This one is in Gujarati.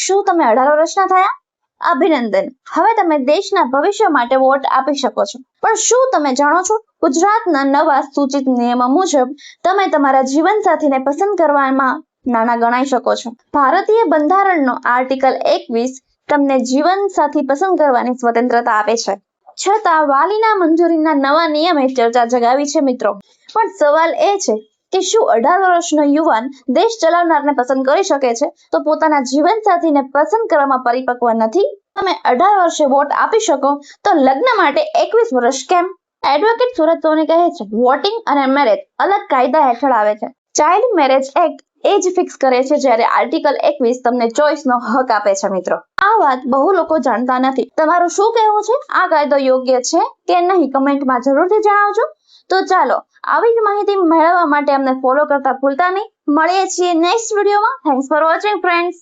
શું તમે 18 વર્ષના થયા? અભિનંદન, હવે તમે દેશના ભવિષ્ય માટે વોટ આપી શકો છો. પણ શું તમે જાણો છો, ગુજરાતના નવા સૂચિત નિયમો મુજબ તમે તમારા જીવનસાથીને પસંદ કરવામાં નાના ગણાઈ શકો છો. ભારતીય બંધારણનો આર્ટિકલ 21 તમને જીવનસાથી પસંદ કરવાની સ્વતંત્રતા આપે છે. છતાં વાલીના મંજૂરીના નવા નિયમે ચર્ચા જગાવી છે મિત્રો. પણ સવાલ એ છે કે શું 18 વર્ષનો યુવાન દેશ ચલાવનારને પસંદ કરી શકે છે તો પોતાના જીવનસાથીને પસંદ કરવામાં પરિપક્વ નથી? તમે 18 વર્ષે વોટ આપી શકો તો લગ્ન માટે 21 વર્ષ કેમ? એડવોકેટ સુરત સોની કહે છે, વોટિંગ અને મેરેજ અલગ કાયદા હેઠળ આવે છે. ચાઇલ્ડ મેરેજ એક્ટ એજ ફિક્સ કરે છે, જ્યારે આર્ટિકલ 21 તમને ચોઇસનો હક આપે છે મિત્રો. આ વાત બહુ લોકો જાણતા નથી. તમારું શું કહેવું છે? આ કાયદો યોગ્ય છે કે નહીં? કમેન્ટમાં જરૂરથી જણાવજો. તો ચાલો, આવી જ માહિતી મેળવવા માટે અમને ફોલો કરતા ભૂલતા નહીં. મળીએ છીએ નેક્સ્ટ વિડીયોમાં. Thanks for watching friends.